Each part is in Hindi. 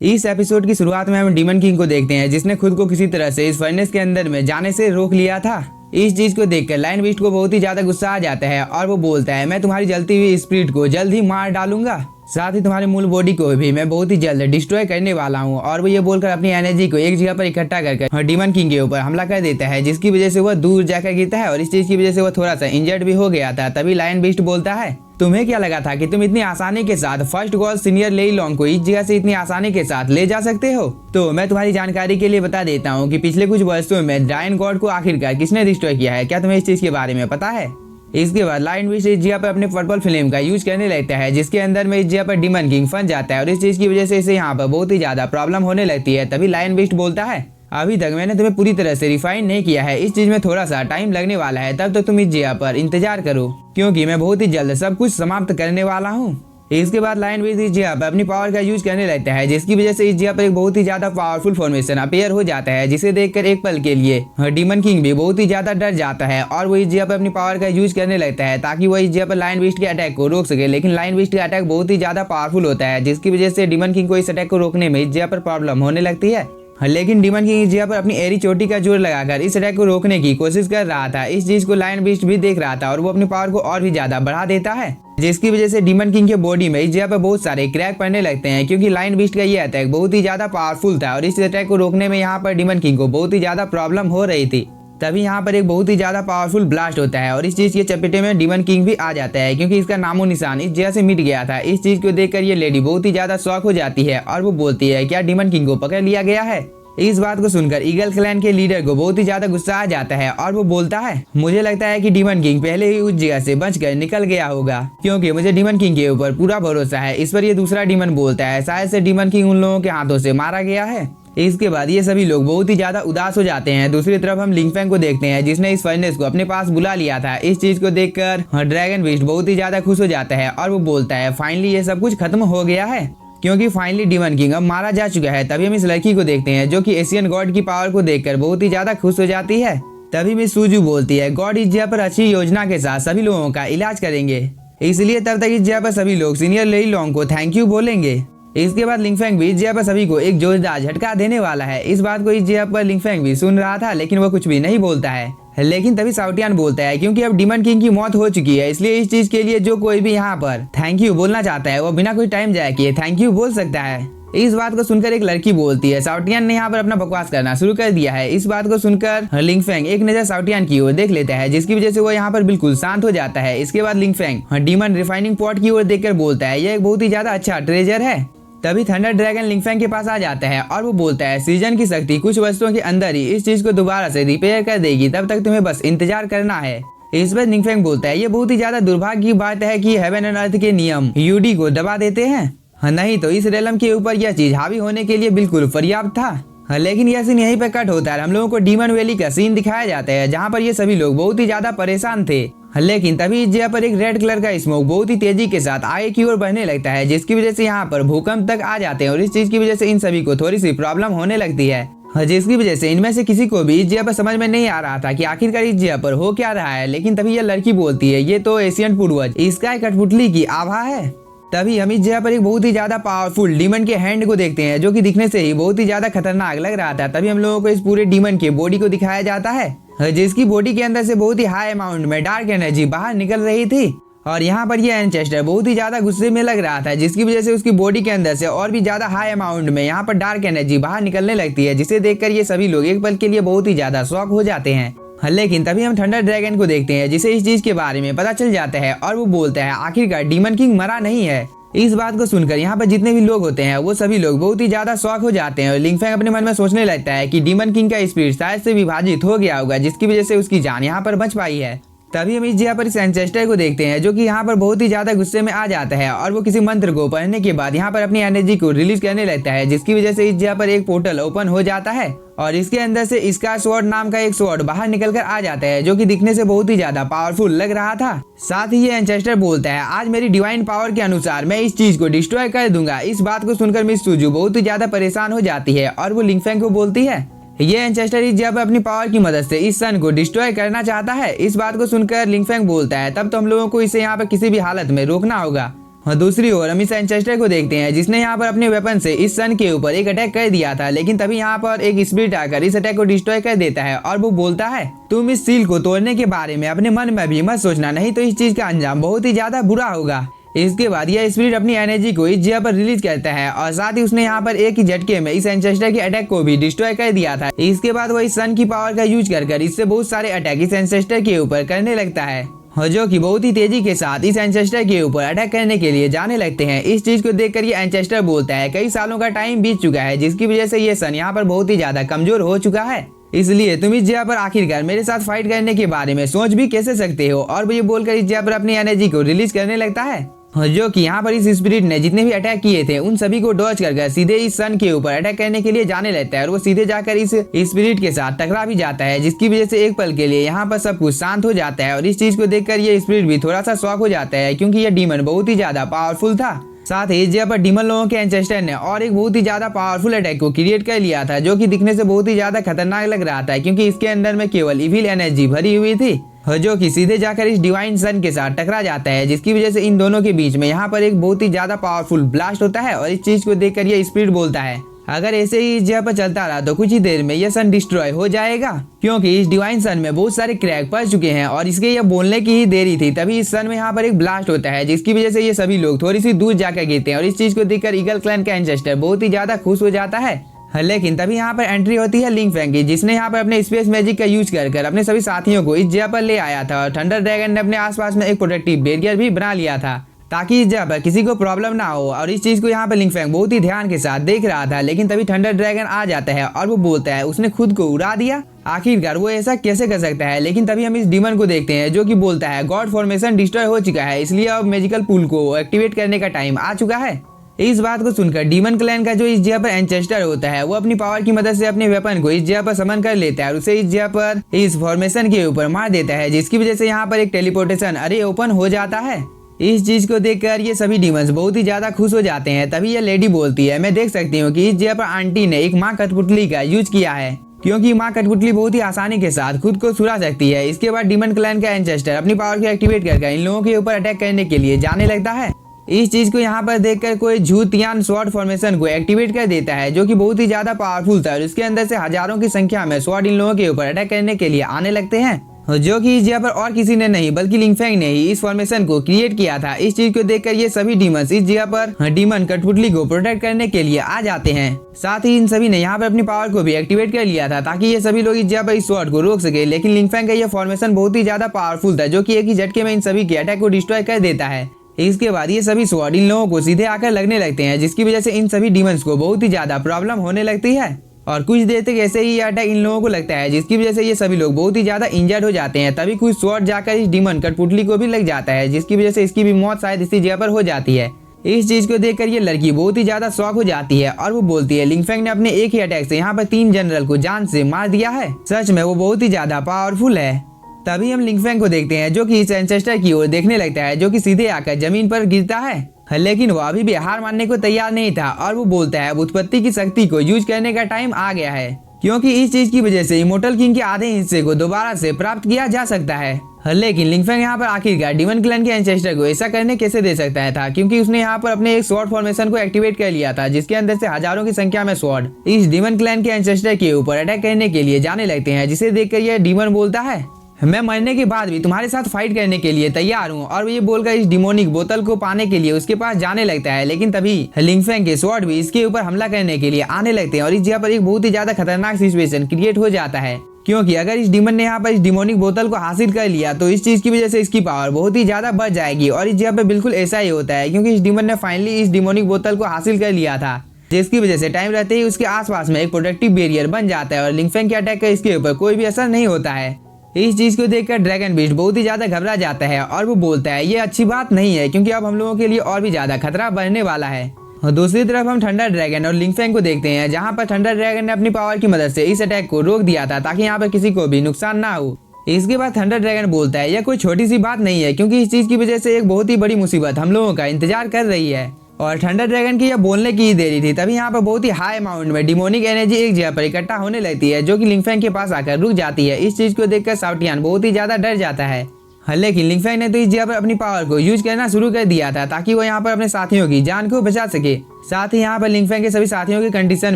इस एपिसोड की शुरुआत में हम डीमन किंग को देखते हैं जिसने खुद को किसी तरह से इस फर्नेस के अंदर में जाने से रोक लिया था। इस चीज को देखकर लायन बीस्ट को बहुत ही ज्यादा गुस्सा आ जाता है और वो बोलता है, मैं तुम्हारी जलती हुई स्पिरिट को जल्द ही मार डालूंगा, साथ ही तुम्हारे मूल बॉडी को भी मैं बहुत ही जल्द डिस्ट्रॉय करने वाला हूँ। और वो ये बोलकर अपनी एनर्जी को एक जगह पर इकट्ठा कर डीमन किंग के ऊपर हमला कर देता है, जिसकी वजह से वह दूर जाकर गिरता है और इस चीज की वजह से वह थोड़ा सा इंजर्ड भी हो गया था। तभी लायन बीस्ट बोलता है, तुम्हें क्या लगा था कि तुम इतनी आसानी के साथ फर्स्ट गॉड सीनियर लेई लॉन्ग को इस जगह से इतनी आसानी के साथ ले जा सकते हो? तो मैं तुम्हारी जानकारी के लिए बता देता हूँ कि पिछले कुछ वर्षों में ड्रायन गॉड को आखिरकार किसने डिस्ट्रॉय किया है। क्या तुम्हें इस चीज के बारे में पता है? इसके बाद लायन बीस्ट इस जगह पर अपने पर्पल फ्लेम का यूज करने लगता है, जिसके अंदर में इस जगह पर डीमन किंग फंस जाता है और इस चीज की वजह से इसे यहाँ पर बहुत ही ज्यादा प्रॉब्लम होने लगती है। तभी लायन बीस्ट बोलता है, अभी तक मैंने तुम्हें पूरी तरह से रिफाइन नहीं किया है, इस चीज में थोड़ा सा टाइम लगने वाला है, तब तक तुम इस जगह पर इंतजार करो क्योंकि मैं बहुत ही जल्द सब कुछ समाप्त करने वाला हूँ। इसके बाद लायन बीस्ट इस जगह पर अपनी पावर का यूज करने लगता है, जिसकी वजह से इस जगह पर एक बहुत ही ज्यादा पावरफुल फॉर्मेशन अपीयर हो जाता है, जिसे देखकर एक पल के लिए डीमन किंग भी बहुत ही ज्यादा डर जाता है और वो इस जगह पर अपनी पावर का यूज करने लगता है ताकि वो इस जगह पर लायन बीस्ट के अटैक को रोक सके। लेकिन लायन बीस्ट का अटैक बहुत ही ज्यादा पावरफुल होता है, जिसकी वजह से डीमन किंग को इस अटैक को रोकने में इस जगह पर प्रॉब्लम होने लगती है। लेकिन डीमन किंग इस जगह पर अपनी एरी चोटी का जोर लगाकर इस अटैक को रोकने की कोशिश कर रहा था। इस चीज को लायन बीस्ट भी देख रहा था और वो अपनी पावर को और भी ज्यादा बढ़ा देता है, जिसकी वजह से डीमन किंग के बॉडी में इस जगह पर बहुत सारे क्रैक पड़ने लगते हैं क्योंकि लायन बीस्ट का ये अटैक बहुत ही ज्यादा पावरफुल था और इस अटैक को रोकने में यहाँ पर डीमन किंग को बहुत ही ज्यादा प्रॉब्लम हो रही थी। तभी यहाँ पर एक बहुत ही ज्यादा पावरफुल ब्लास्ट होता है और इस चीज के चपेटे में डीमन किंग भी आ जाता है क्योंकि इसका नामो निशान इस जगह से मिट गया था। इस चीज को देखकर ये लेडी बहुत ही ज्यादा शॉक हो जाती है और वो बोलती है, क्या डीमन किंग को पकड़ लिया गया है? इस बात को सुनकर ईगल क्लैन के लीडर को बहुत ही ज्यादा गुस्सा आ जाता है और वो बोलता है, मुझे लगता है कि डीमन किंग पहले ही उस जगह से बचकर निकल गया होगा क्योंकि मुझे डीमन किंग के ऊपर पूरा भरोसा है। इस पर ये दूसरा डीमन बोलता है, शायद से डीमन किंग उन लोगों के हाथों से मारा गया है। इसके बाद ये सभी लोग बहुत ही ज्यादा उदास हो जाते हैं। दूसरी तरफ हम लिंगफेंग को देखते हैं जिसने इस फर्नेस को अपने पास बुला लिया था। इस चीज को देखकर ड्रैगन बीस्ट बहुत ही ज्यादा खुश हो जाता है और वो बोलता है, फाइनली ये सब कुछ खत्म हो गया है क्योंकि फाइनली डीमन किंग अब मारा जा चुका है। तभी हम इस लड़की को देखते हैं जो कि एशियन गॉड की पावर को देखकर बहुत ही ज्यादा खुश हो जाती है। तभी मिस सूजू बोलती है, गॉड इस जगह पर अच्छी योजना के साथ सभी लोगों का इलाज करेंगे, इसलिए तब तक इस जगह पर सभी लोग सीनियर लेई लॉन्ग को थैंक यू बोलेंगे। इसके बाद लिंगफेंग भी इस जगह पर सभी को एक जोरदार झटका देने वाला है। इस बात को इस जगह पर लिंगफेंग भी सुन रहा था लेकिन वो कुछ भी नहीं बोलता है। लेकिन तभी साउटियान बोलता है, क्योंकि अब डीमन किंग की मौत हो चुकी है इसलिए इस चीज के लिए जो कोई भी यहाँ पर थैंक यू बोलना चाहता है वो बिना कोई टाइम जाए किए थैंक यू बोल सकता है। इस बात को सुनकर एक लड़की बोलती है, साउटियान ने यहाँ पर अपना बकवास करना शुरू कर दिया है। इस बात को सुनकर लिंगफेंग एक नजर साउटियान की ओर देख लेता है, जिसकी वजह से वो यहाँ पर बिल्कुल शांत हो जाता है। इसके बाद लिंगफेंग डीमन रिफाइनिंग पॉट की ओर देखकर बोलता है, यह एक बहुत ही ज्यादा अच्छा ट्रेजर है। तभी थंडर ड्रैगन लिंगफेंग के पास आ जाता है और वो बोलता है, सीजन की शक्ति कुछ वस्तुओं के अंदर ही इस चीज को दोबारा से रिपेयर कर देगी, तब तक तुम्हें बस इंतजार करना है। इस पर लिंगफेंग बोलता है, ये बहुत ही ज्यादा दुर्भाग्य की बात है कि हेवन एंड अर्थ के नियम यूडी को दबा देते हैं, नहीं तो इस रेलम के ऊपर यह चीज हावी होने के लिए बिल्कुल पर्याप्त था। लेकिन यह सीन यहीं पर कट होता है। हम लोगों को डीमन वैली का सीन दिखाया जाता है जहाँ पर ये सभी लोग बहुत ही ज्यादा परेशान थे। लेकिन तभी इस जगह पर एक रेड कलर का स्मोक बहुत ही तेजी के साथ आगे की ओर बढ़ने लगता है, जिसकी वजह से यहाँ पर भूकंप तक आ जाते हैं और इस चीज की वजह से इन सभी को थोड़ी सी प्रॉब्लम होने लगती है, जिसकी वजह से इनमें से किसी को भी इस जगह पर समझ में नहीं आ रहा था कि आखिरकार इस जगह पर हो क्या रहा है। लेकिन तभी यह लड़की बोलती है, ये तो एशियन पूर्वज इसका कठपुतली की आभा है। तभी हम इस जगह पर एक बहुत ही ज्यादा पावरफुल डीमन के हैंड को देखते हैं जो कि दिखने से ही बहुत ही ज्यादा खतरनाक लग रहा था। तभी हम लोगों को इस पूरे डीमन के बॉडी को दिखाया जाता है, जिसकी बॉडी के अंदर से बहुत ही हाई अमाउंट में डार्क एनर्जी बाहर निकल रही थी और यहाँ पर ये एंचेस्टर बहुत ही ज्यादा गुस्से में लग रहा था, जिसकी वजह से उसकी बॉडी के अंदर से और भी ज्यादा हाई अमाउंट में यहाँ पर डार्क एनर्जी बाहर निकलने लगती है, जिसे देखकर ये सभी लोग एक पल के लिए बहुत ही ज्यादा शॉक हो जाते हैं। लेकिन तभी हम थंडर ड्रैगन को देखते हैं जिसे इस चीज के बारे में पता चल जाता है और वो बोलता है, आखिरकार डीमन किंग मरा नहीं है। इस बात को सुनकर यहाँ पर जितने भी लोग होते हैं वो सभी लोग बहुत ही ज्यादा शॉक हो जाते हैं और लिंगफेंग अपने मन में सोचने लगता है कि डीमन किंग का स्पिरिट शायद से विभाजित हो गया होगा, जिसकी वजह से उसकी जान यहाँ पर बच पाई है। तभी हम इस जगह पर इस एंचेस्टर को देखते हैं जो कि यहाँ पर बहुत ही ज्यादा गुस्से में आ जाता है और वो किसी मंत्र को पढ़ने के बाद यहाँ पर अपनी एनर्जी को रिलीज करने लगता है, जिसकी वजह से इस जगह पर एक पोर्टल ओपन हो जाता है और इसके अंदर से इसका स्वॉर्ड नाम का एक स्वॉर्ड बाहर निकल कर आ जाता है जो कि दिखने से बहुत ही ज्यादा पावरफुल लग रहा था। साथ ही ये एंचेस्टर बोलता है, आज मेरी डिवाइन पावर के अनुसार मैं इस चीज को डिस्ट्रॉय कर दूंगा। इस बात को सुनकर मिस सूजू बहुत ही ज्यादा परेशान हो जाती है और वो लिंगफेंग को बोलती है, ये एंचेस्टर इस जगह पर अपनी पावर की मदद से इस सन को डिस्ट्रॉय करना चाहता है। इस बात को सुनकर लिंगफेंग बोलता है, तब तो हम लोगों को इसे यहाँ पर किसी भी हालत में रोकना होगा। और दूसरी ओर हम इस एंचेस्टर को देखते हैं जिसने यहाँ पर अपने वेपन से इस सन के ऊपर एक अटैक कर दिया था, लेकिन तभी यहाँ पर एक स्पिरिट आकर इस अटैक को डिस्ट्रॉय कर देता है और वो बोलता है तुम इस सील को तोड़ने के बारे में अपने मन में भी मत सोचना, नहीं तो इस चीज का अंजाम बहुत ही ज्यादा बुरा होगा। इसके बाद यह स्पिरिट अपनी एनर्जी को इस जगह पर रिलीज करता है और साथ ही उसने यहाँ पर एक ही झटके में इस एंचेस्टर के अटैक को भी डिस्ट्रॉय कर दिया था। इसके बाद वो इस सन की पावर का यूज कर इससे बहुत सारे अटैक इस एंचेस्टर के ऊपर करने लगता है और जो कि बहुत ही तेजी के साथ इस एंचेस्टर के ऊपर अटैक करने के लिए जाने लगते हैं। इस चीज को देखकर ये एंचेस्टर बोलता है कई सालों का टाइम बीत चुका है जिसकी वजह से ये सन यहाँ पर बहुत ही ज्यादा कमजोर हो चुका है, इसलिए तुम इस जगह पर आखिरकार मेरे साथ फाइट करने के बारे में सोच भी कैसे सकते हो। और वो ये बोलकर इस जगह पर अपनी एनर्जी को रिलीज करने लगता है और जो कि यहाँ पर इस स्पिरिट ने जितने भी अटैक किए थे उन सभी को डॉज कर सीधे इस सन के ऊपर अटैक करने के लिए जाने लगता है और वो सीधे जाकर इस स्पिरिट के साथ टकरा भी जाता है, जिसकी वजह से एक पल के लिए यहाँ पर सब कुछ शांत हो जाता है। और इस चीज को देखकर ये स्पिरिट भी थोड़ा सा शॉक हो जाता है क्योंकि ये डीमन बहुत ही ज्यादा पावरफुल था। साथ ही इस जगह पर डीमन लोगों के एंचेस्टर ने और एक बहुत ही ज्यादा पावरफुल अटैक को क्रिएट कर लिया था जो कि दिखने से बहुत ही ज्यादा खतरनाक लग रहा था क्योंकि इसके अंदर में केवल इविल एनर्जी भरी हुई थी और जो कि सीधे जाकर इस डिवाइन सन के साथ टकरा जाता है, जिसकी वजह से इन दोनों के बीच में यहाँ पर एक बहुत ही ज्यादा पावरफुल ब्लास्ट होता है। और इस चीज को देखकर ये स्पिरिट बोलता है अगर ऐसे ही इस जगह पर चलता रहा तो कुछ ही देर में यह सन डिस्ट्रॉय हो जाएगा क्योंकि इस डिवाइन सन में बहुत सारे क्रैक पड़ चुके हैं और इसके यह बोलने की ही देरी थी तभी इस सन में यहाँ पर एक ब्लास्ट होता है, जिसकी वजह से ये सभी लोग थोड़ी सी दूर जाकर गिरते हैं। और इस चीज को देखकर ईगल क्लैन का एंसेस्टर बहुत ही ज्यादा खुश हो जाता है, लेकिन तभी यहाँ पर एंट्री होती है लिंग फैंग की, जिसने यहाँ पर अपने स्पेस मैजिक का यूज कर अपने सभी साथियों को इस जगह पर ले आया था। और थंडर ड्रैगन ने अपने आसपास में एक प्रोटेक्टिव बैरियर भी बना लिया था ताकि इस जगह पर किसी को प्रॉब्लम ना हो। और इस चीज को यहाँ पर लिंग फैंग बहुत ही ध्यान के साथ देख रहा था, लेकिन तभी थंडर ड्रैगन आ जाता है और वो बोलता है उसने खुद को उड़ा दिया, आखिरकार वो ऐसा कैसे कर सकता है। लेकिन तभी हम इस डीमन को देखते हैं जो कि बोलता है गॉड फॉर्मेशन डिस्ट्रॉय हो चुका है, इसलिए अब मैजिकल पूल को एक्टिवेट करने का टाइम आ चुका है। इस बात को सुनकर डीमन क्लैन का जो इस जगह पर एंचेस्टर होता है वो अपनी पावर की मदद से अपने वेपन को इस जगह पर समन कर लेता है और उसे इस जगह पर इस फॉर्मेशन के ऊपर मार देता है, जिसकी वजह से यहाँ पर एक टेलीपोर्टेशन अरे ओपन हो जाता है। इस चीज को देखकर ये सभी डीमंस बहुत ही ज्यादा खुश हो जाते हैं। तभी ये लेडी बोलती है मैं देख सकती हूँ कि इस जगह पर आंटी ने एक माँ कठपुतली का यूज किया है क्योंकि माँ कठपुतली बहुत ही आसानी के साथ खुद को छुड़ा सकती है। इसके बाद डीमन क्लैन का एंचेस्टर अपनी पावर को एक्टिवेट कर इन लोगों के ऊपर अटैक करने के लिए जाने लगता है। इस चीज को यहाँ पर देखकर कोई झूठियान स्वॉर्ड फॉर्मेशन को एक्टिवेट कर देता है जो कि बहुत ही ज्यादा पावरफुल था और इसके अंदर से हजारों की संख्या में स्वॉर्ड इन लोगों के ऊपर अटैक करने के लिए आने लगते हैं, जो कि इस जगह पर और किसी ने नहीं बल्कि लिंग फैंग ने ही इस फॉर्मेशन को क्रिएट किया था। इस चीज को देखकर ये सभी डीमंस इस जगह पर डीमन कठपुतली को प्रोटेक्ट करने के लिए आ जाते हैं। साथ ही इन सभी ने यहाँ पर अपनी पावर को भी एक्टिवेट कर लिया था ताकि ये सभी लोग इस जगह पर इस स्वॉर्ड को रोक सके, लेकिन लिंग फैंग का यह फॉर्मेशन बहुत ही ज्यादा पावरफुल था जो कि एक ही झटके में इन सभी के अटैक को डिस्ट्रॉय कर देता है। इसके बाद ये सभी स्वॉर्ड इन लोगों को सीधे आकर लगने लगते हैं, जिसकी वजह से इन सभी डीमंस को बहुत ही ज्यादा प्रॉब्लम होने लगती है और कुछ देर तक ऐसे ही अटैक इन लोगों को लगता है, जिसकी वजह से ये सभी लोग बहुत ही ज्यादा इंजर्ड हो जाते हैं। तभी कुछ स्वॉर्ड जाकर इस डीमन कठपुतली को भी लग जाता है, जिसकी वजह से इसकी भी मौत शायद इसी जगह पर हो जाती है। इस चीज को देखकर ये लड़की बहुत ही ज्यादा शॉक हो जाती है और वो बोलती है लिंग फैंग ने अपने एक ही अटैक से यहाँ पर 3 जनरल को जान से मार दिया है, सच में वो बहुत ही ज्यादा पावरफुल है। तभी हम लिंग फैंग को देखते हैं जो कि इस एंसेस्टर की ओर देखने लगता है जो कि सीधे आकर जमीन पर गिरता है, लेकिन वो अभी भी हार मानने को तैयार नहीं था और वो बोलता है उत्पत्ति की शक्ति को यूज करने का टाइम आ गया है क्योंकि इस चीज की वजह से इमोर्टल किंग के आधे हिस्से को दोबारा से प्राप्त किया जा सकता है। लेकिन लिंग फैंग यहाँ पर आखिरकार डीमन क्लैन के एंसेस्टर को ऐसा करने कैसे दे सकता था क्योंकि उसने यहाँ पर अपने एक स्वॉर्ड फॉर्मेशन को एक्टिवेट कर लिया था जिसके अंदर से हजारों की संख्या में स्वॉर्ड इस डीमन क्लैन के एंसेस्टर के ऊपर अटैक करने के लिए जाने लगते हैं, जिसे देखकर यह डीमन बोलता है मैं मरने के बाद भी तुम्हारे साथ फाइट करने के लिए तैयार हूँ। और ये बोलकर इस डिमोनिक बोतल को पाने के लिए उसके पास जाने लगता है, लेकिन तभी लिंग फैंग के स्वॉर्ड भी इसके ऊपर हमला करने के लिए आने लगते हैं और इस जगह पर एक बहुत ही ज्यादा खतरनाक सिचुएशन क्रिएट हो जाता है क्योंकि अगर इस डीमन ने यहाँ पर इस डिमोनिक बोतल को हासिल कर लिया तो इस चीज की वजह से इसकी पावर बहुत ही ज्यादा बढ़ जाएगी। और इस जगह पर बिल्कुल ऐसा ही होता है क्योंकि इस डीमन ने फाइनली इस डिमोनिक बोतल को हासिल कर लिया था, जिसकी वजह से टाइम रहते ही उसके आसपास में एक प्रोटेक्टिव बैरियर बन जाता है और लिंग फैंग के अटैक का इसके ऊपर कोई भी असर नहीं होता है। इस चीज को देखकर ड्रैगन बीस्ट बहुत ही ज्यादा घबरा जाता है और वो बोलता है ये अच्छी बात नहीं है क्योंकि अब हम लोगों के लिए और भी ज्यादा खतरा बढ़ने वाला है। और दूसरी तरफ हम थंडर ड्रैगन और लिंग फैंग को देखते हैं जहां पर थंडर ड्रैगन ने अपनी पावर की मदद से इस अटैक को रोक दिया था ताकि यहाँ पर किसी को भी नुकसान ना हो। इसके बाद थंडर ड्रैगन बोलता है यह कोई छोटी सी बात नहीं है क्योंकि इस चीज की वजह से एक बहुत ही बड़ी मुसीबत हम लोगों का इंतजार कर रही है। और थंडर ड्रैगन की यह बोलने की ही देरी थी, तभी यहाँ पर बहुत ही हाई अमाउंट में डिमोनिक एनर्जी एक जगह पर इकट्ठा होने लगती है जो कि लिंग फैंग के पास आकर रुक जाती है। इस चीज को देखकर साउटियान बहुत ही ज्यादा डर जाता है हाँ, लेकिन लिंगफेंग ने तो इस जगह पर अपनी पावर को यूज करना शुरू कर दिया था ताकि वो यहाँ पर अपने साथियों की जान को बचा सके। साथ ही यहाँ पर लिंगफेंग के सभी साथियों की कंडीशन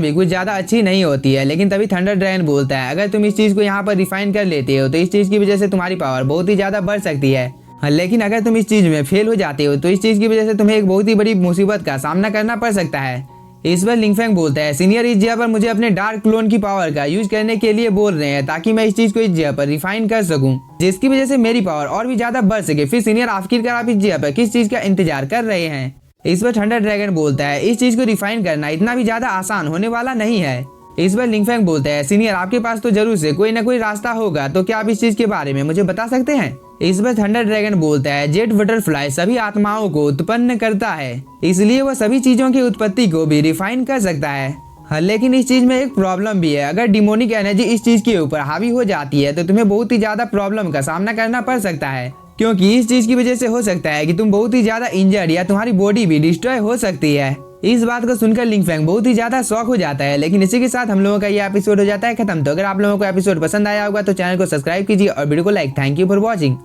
भी कुछ ज्यादा अच्छी नहीं होती है। लेकिन तभी थंडर ड्रैगन बोलता है अगर तुम इस चीज को यहाँ पर रिफाइन कर लेते हो तो इस चीज की वजह से तुम्हारी पावर बहुत ही ज्यादा बढ़ सकती है। हाँ, लेकिन अगर तुम इस चीज में फेल हो जाते हो तो इस चीज की वजह से तुम्हें एक बहुत ही बड़ी मुसीबत का सामना करना पड़ सकता है। इस पर लिंगफेंग बोलता है सीनियर इस जगह पर मुझे अपने डार्क क्लोन की पावर का यूज करने के लिए बोल रहे हैं ताकि मैं इस चीज को इस जगह पर रिफाइन कर सकूं जिसकी वजह से मेरी पावर और भी ज्यादा बढ़ सके। फिर सीनियर आखिरकार आप इस जगह पर किस चीज का इंतजार कर रहे हैं? इस पर थंडर ड्रैगन बोलता है इस चीज को रिफाइन करना इतना भी ज्यादा आसान होने वाला नहीं है। इस पर लिंगफेंग बोलता है सीनियर आपके पास तो जरूर से कोई ना कोई रास्ता होगा, तो क्या आप इस चीज के बारे में मुझे बता सकते हैं? इस पर थंडर ड्रैगन बोलता है जेट बटरफ्लाई सभी आत्माओं को उत्पन्न करता है, इसलिए वह सभी चीजों की उत्पत्ति को भी रिफाइन कर सकता है। हाँ, लेकिन इस चीज में एक प्रॉब्लम भी है। अगर डिमोनिक एनर्जी इस चीज के ऊपर हावी हो जाती है तो तुम्हें बहुत ही ज्यादा प्रॉब्लम का सामना करना पड़ सकता है, क्योंकि इस चीज की वजह से हो सकता है कि तुम बहुत ही ज्यादा इंजर्ड या तुम्हारी बॉडी भी डिस्ट्रॉय हो सकती है। इस बात को सुनकर लिंगफेंग बहुत ही ज्यादा शॉक हो जाता है। लेकिन इसी के साथ हम लोगों का ये एपिसोड हो जाता है खत्म। तो अगर आप लोगों को एपिसोड पसंद आया होगा तो चैनल को सब्सक्राइब कीजिए और वीडियो को like. Thank you for watching.